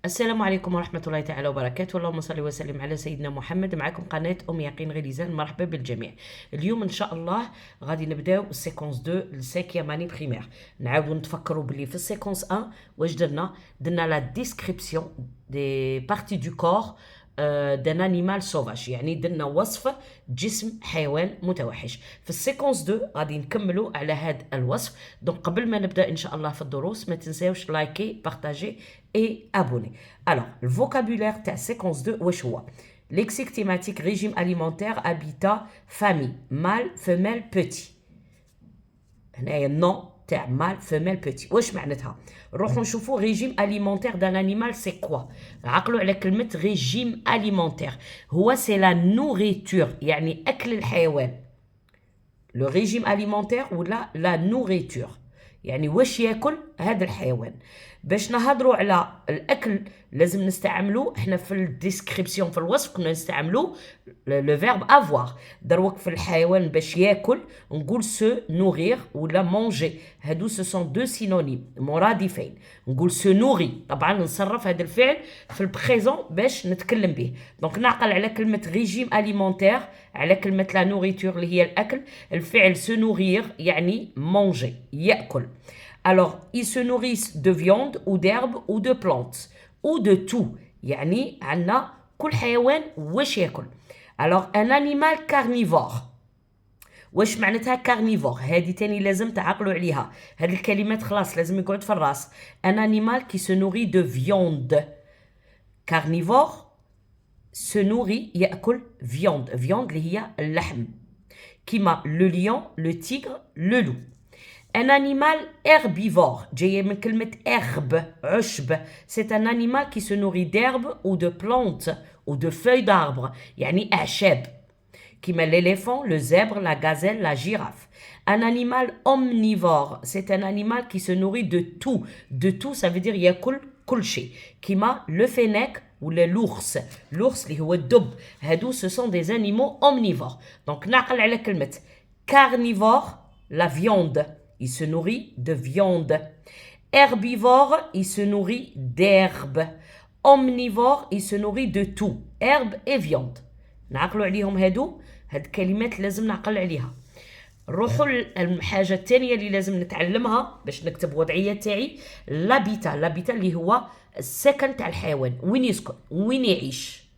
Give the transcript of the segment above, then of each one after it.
السلام عليكم ورحمة الله تعالى وبركاته. اللهم صل وسلم على سيدنا محمد. معكم قناة أم يقين غليزان. مرحبا بالجميع. اليوم إن شاء الله غادي نبداو السيكونس 2 للسيكيام اني بريمير. نعاودو نتفكروا بلي في السيكونس 1 واش درنا لا ديسكريبسيون دي بارتي دو كور دان انيمال سوفاج، يعني درنا وصف جسم حيوان متوحش. في السيكونس 2 غادي نكملوا على هذا الوصف. دونك قبل ما نبدا ان شاء الله في الدروس ما تنساوش لايكي بارطاجي اي ابوني. الوغ الفوكابولير تاع السيكونس 2 واش هو؟ ليكسيك تيماتيك، ريجيم اليمونتير، هابيتا، فامي، مال، فيميل، بوتي. هنايا النون تاع مال، فيميل، بوتي واش معناتها؟ نروحو نشوفو ريجيم اليمونتير دان انيمال سي كوا. عقلوا على كلمه ريجيم اليمونتير، هو سي لا نوريتور، يعني اكل الحيوان. لو ريجيم اليمونتير ولا لا نوريتور، يعني واش ياكل هذا الحيوان. باش نهضروا على الاكل لازم نستعملوا احنا في الديسكريبسيون، في الوصف كنا نستعملوا لو فيرب افوار. دروك في الحيوان باش ياكل نقول سو نورير ولا مونجي، هادو سو سون دو سينونيم مرادفين. نقول سو نوري، طبعا نصرف هذا الفعل في البريزون باش نتكلم به. دونك نعقل على كلمه ريجيم اليمونتير على كلمه لا نوريتور اللي هي الاكل. الفعل سو نورير يعني مونجي، ياكل. Alors, ils se nourrissent de viande ou d'herbe ou de plantes ou de tout. يعني عندنا كل حيوان واش ياكل. Alors, un animal carnivore. واش معناتها كارنيفور؟ هذه تاني لازم تعقلوا عليها. هذه الكلمات خلاص لازم يقعد في الراس. Un animal qui se nourrit de viande. Carnivore se nourrit يأكل viande. Viande اللي هي اللحم. كيما le lion, le tigre, le loup. Un animal herbivore, جاية من كلمة herbe, عشب. C'est un animal qui se nourrit d'herbes ou de plantes ou de feuilles d'arbres, يعني أعشاب. كيما l'éléphant, le zèbre, la gazelle, la girafe. Un animal omnivore, c'est un animal qui se nourrit de tout. De tout, ça veut dire يأكل كل شيء. كيما le fennec ou l'ours. L'ours اللي هو الدب. هادو ce sont des animaux omnivores. Donc نعقل على كلمة carnivore, la viande. Il se nourrit de viande. Herbivore, il se nourrit d'herbe. Omnivore, il se nourrit de tout. Herbe et viande. نعقلوا عليهم هادو الكلمات لازم نعقل عليها. نروحوا الحاجة الثانية اللي لازم نتعلمها باش نكتب وضعية تاعي. لابيتا. لابيتا اللي هو السكن تاع الحيوان، وين يسكن، وين يعيش.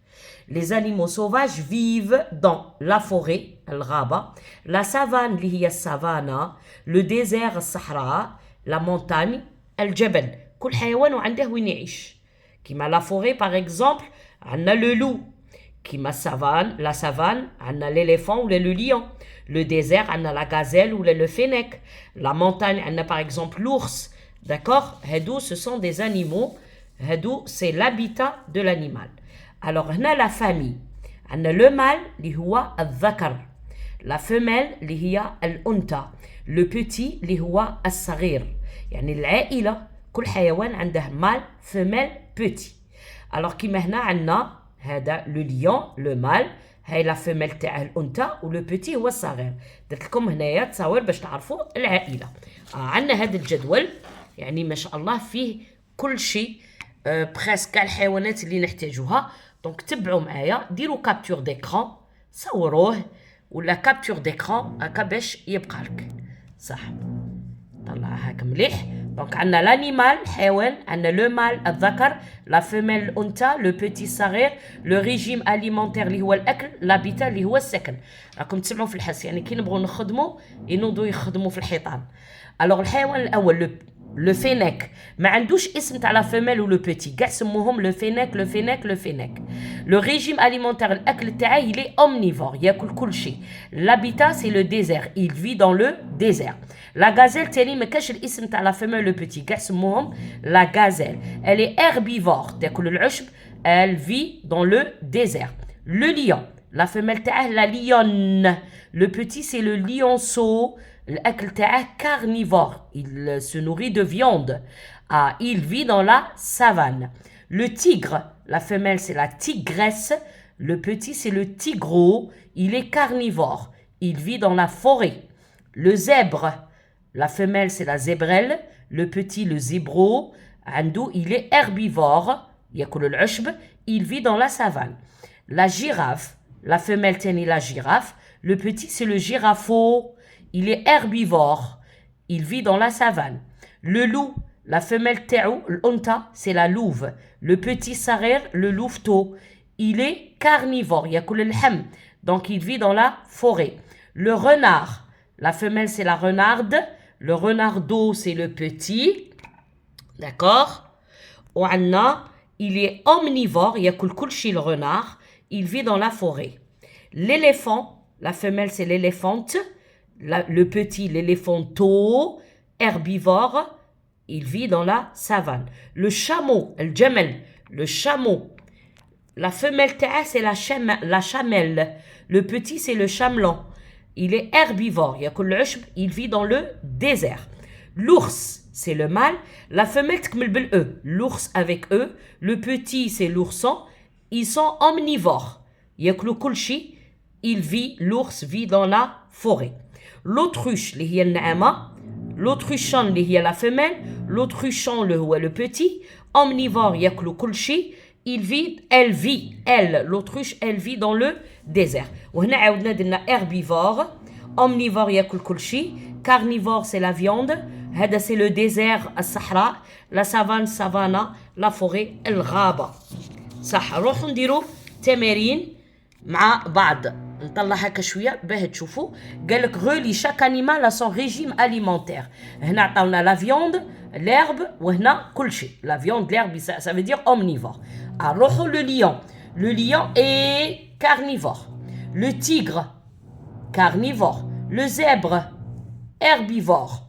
Les animaux sauvages vivent dans la forêt, الغابة, la savane اللي هي السافانا, le désert الصحراء, la montagne, الجبل. كل حيوان وعنده وين يعيش. كيما la forêt par exemple عندنا le loup. كيما السافان la savane عندنا l'éléphant ولا le lion. Le désert عندنا la gazelle ولا le fennec. La montagne عندنا par exemple l'ours. D'accord? هادو ce sont des animaux. هادو c'est l'habitat de l'animal. Alors هنا la famille عندنا le mâle اللي هو الذكر, la femelle اللي هي الأنثى, le petit اللي هو الصغير. يعني العائلة كل حيوان عنده مال فيميل بوتي. alors كيما هنا عندنا هذا لو ليون لو مال, هاي لا فيميل تاعه الأنثى ولو بوتي هو الصغير. درت لكم هنايا تصاور باش تعرفوا العائلة. عندنا هذا الجدول يعني ما شاء الله فيه كل شيء بريسك الحيوانات اللي نحتاجوها. دونك تبعوا معايا، ديروا كابتور ديكران، صوروه ولا كابتور ديكران هكا باش يبقى لك صح. طلعها هكا مليح. دونك عندنا لانيمال الحيوان, عندنا لو مال الذكر, لا فيميل الانثى, لو بوتي الصغير, لو ريجيم اليمونتير اللي هو الاكل, لابيتا اللي هو السكن. راكم تسمعوا في الحس, يعني كي نبغوا نخدموا ينوضوا يخدموا في الحيطان. الوغ الحيوان الاول لو فينيك ما عندوش اسم تاع لا فيميل ولو بوتي, كاع سموهم لو فينيك لو فينيك لو فينيك. لو ريجيم اليمونتير الاكل تاعه يلي اومنيفور, ياكل كل شيء. لابيتا سي لو ديزير, il vit dans le désert. لا غازيل تاني ما كاش الاسم تاع لا فيميل لو بوتي, كاع سموهم لا غازيل. elle est herbivore, تاكل العشب, elle vit dans le désert. Le lion, la femelle تاعه la lionne. Le petit c'est le lionceau. الأكل تاعه carnivore, il se nourrit de viande. Il vit dans la savane. Le tigre, la femelle c'est la tigresse, le petit c'est le tigreau, il est carnivore, il vit dans la forêt. Le zèbre, la femelle c'est la zébrelle, le petit le zébro, Andou il est herbivore, يأكل العشب. Il vit dans la savane. La girafe, la femelle تاني la girafe. Le petit c'est le girafeau. Il est herbivore. Il vit dans la savane. Le loup, la femelle تاعو الأنثى c'est la louve. Le petit صغير le louveteau. Il est carnivore. يأكل اللحم. Donc il vit dans la forêt. Le renard, la femelle c'est la renarde. Le renardeau c'est le petit. D'accord. وعندنا il est omnivore. يأكل كل شيء le renard. Il vit dans la forêt. L'éléphant, la femelle c'est l'éléphante. Le petit l'éléphanteau. Herbivore. Il vit dans la savane. Le chameau, le chameau. La femelle تاعه c'est la chamelle. Le petit c'est le chamelan. Il est herbivore. يأكل العشب. Il vit dans le désert. L'ours, c'est le mâle. La femelle تكمل بالe. L'ours avec e. Le petit c'est l'ourson. Ils sont omnivores. يأكلوا كل شيء. L'ours vit dans la forêt. L'autruche اللي هي النعامة. L'autruchon اللي هي la femelle. L'autruchon اللي هو le petit. Omnivore يأكلوا كل شيء. L'autruche, elle vit dans le désert. وهنا عاودنا درنا herbivore. Omnivore يأكل كل شيء. Carnivore c'est la viande. هذا c'est le désert الصحراء. La savane savana. La forêt الغابة. صح. نروحوا نديروا تمارين مع بعض. نطلع هكا شويه باه تشوفوا. قالك غولي شاك انيمال ا سون ريجيم اليمونتير. هنا عطاونا لا فيوند l'herbe وهنا كل شيء. La viande, l'herbe, ça veut dire omnivore. Alors, le lion. Le lion est carnivore. Le tigre, carnivore. Le zèbre, herbivore.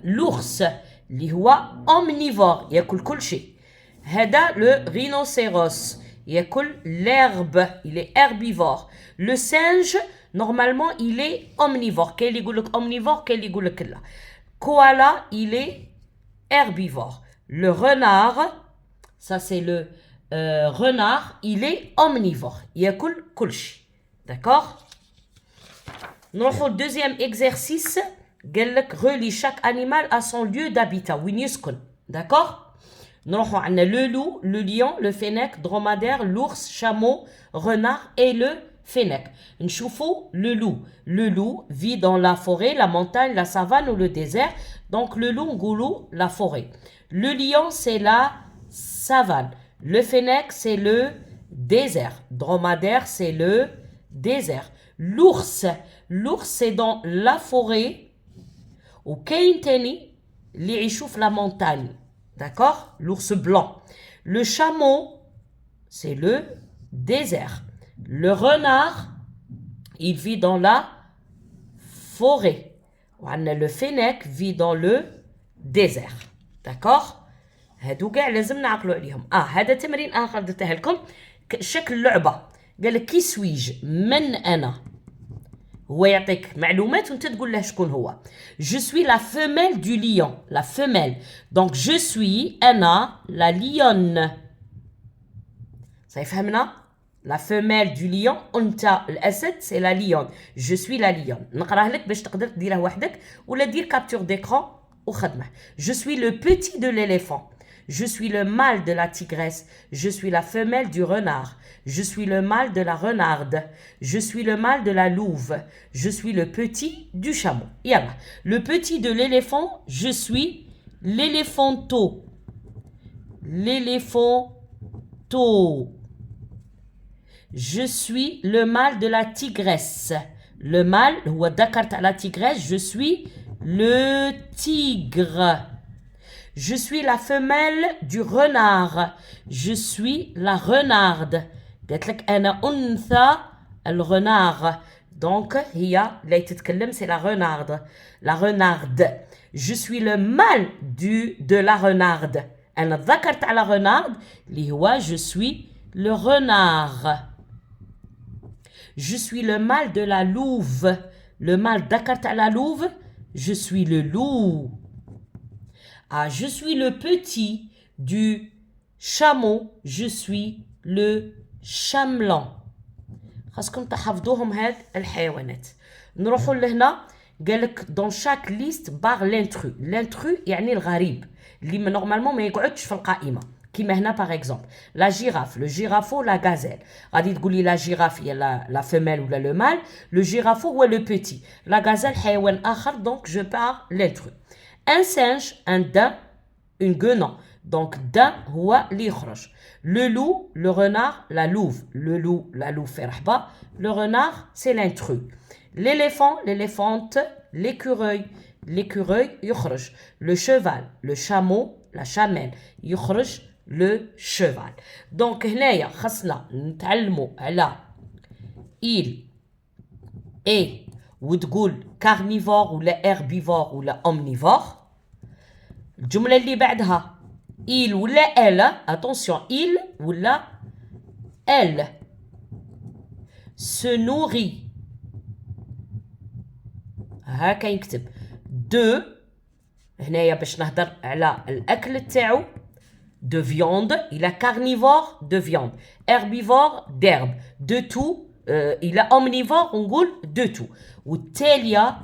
L'ours, اللي هو omnivore. يأكل كل شيء. هذا le rhinocéros. يأكل l'herbe. Il est herbivore. Le singe, normalement, il est omnivore. كاين اللي يقول لك omnivore, كاين اللي يقول لك لا. Koala, il est herbivore. Le renard, ça c'est le renard, il est omnivore. يأكل كل شيء. D'accord. نروحوا deuxième exercice. قال لك relie chaque animal à son lieu d'habitat. وين يسكن. D'accord. نروحوا عندنا le loup, le lion, le fennec, dromadaire, l'ours, chameau, renard et le fennec. نشوفوا le loup. Le loup vit dans la forêt, la montagne, la savane ou le désert. Donc le loup, goulou, la forêt. Le lion, c'est la savane. Le fennec, c'est le désert. Dromadaire, c'est le désert. L'ours, c'est dans la forêt. Ou كاين تاني اللي يعيشوا في la montagne. D'accord. L'ours blanc. Le chameau, c'est le désert. Le renard, il vit dans la forêt. Le fennec vit dans le désert. D'accord. هادو كاع لازم نعقلوا عليهم. هذا تمرين اخر درته لكم شكل اللعبه. قال لك كي سويج من انا. هو يعطيك معلومات وانت تقول له شكون هو. Je suis la femelle du lion. La femelle. Donc je suis انا la lionne. صافي فهمنا. La femelle du lion, أنت الأسد, c'est la lionne. Je suis la lionne. نقراه لك باش تقدر تديره وحدك ولا دير capture d'écran وخدمه. Je suis le petit de l'éléphant. Je suis le mâle de la tigresse. Je suis la femelle du renard. Je suis le mâle de la renarde. Je suis le mâle de la louve. Je suis le petit du chameau. Yalla. Le petit de l'éléphant, je suis l'éléphanteau. L'éléphanteau. Je suis le mâle de la tigresse. Le mâle, ou ذكرت على tigresse, je suis le tigre. Je suis la femelle du renard. Je suis la renarde. قالت لك أنا أنثى الrenard. Donc هي اللي تتكلم c'est la renarde. La renarde. Je suis le mâle de la renarde. أنا ذكرت على renarde اللي هو je suis le renard. Je suis le mâle de la louve. Le mâle ذكرت على louve. Je suis le loup. Je suis le petit du chameau. Je suis le chamelan. خاصكم تحفظوهم هاد الحيوانات. نروحوا لهنا قالك dans chaque liste barre l'intrus. L'intrus يعني الغريب اللي نورمالمون ما يقعدش في القائمة. كيما هنا par exemple la girafe, le girafeau, la gazelle. غادي تقولي la girafe هي la femelle ولا le mâle, le girafeau هو le petit. La gazelle حيوان آخر, donc je parle l'intrus. Un singe, un daim, une guenon. Donc daim هو اللي يخرج. Le loup, le renard, la louve. Le loup, la louve fait rahba. Le renard, c'est l'intrus. L'éléphant, l'éléphante, l'écureuil. L'écureuil يخرج. Le cheval, le chameau, la chamelle يخرج. Le cheval. Donc هنايا خصنا نتعلموا على il est وتقول carnivore ولا herbivore ولا omnivore. الجملة اللي بعدها il ولا elle, attention, il ولا elle se nourrit. هكا يكتب de هنايا باش نهضر على الأكل تاعو de viande, il a carnivore de viande, herbivore d'herbe, de tout, il a omnivore, on dit de tout. والتالية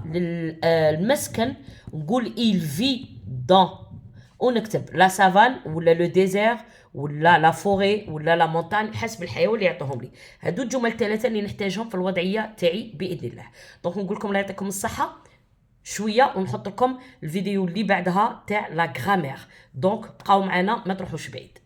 المسكن نقول il vit dans ونكتب la savane ولا le désert ولا la forêt ولا la montagne حسب الحيوان اللي يعطوهم لي. هادو الجمل الثلاثة اللي نحتاجهم في الوضعية تاعي بإذن الله. دونك نقول لكم الله يعطيكم الصحة شويه ونحط لكم الفيديو اللي بعدها تاع لا غرامير. دونك بقاو معنا ما تروحوش بعيد.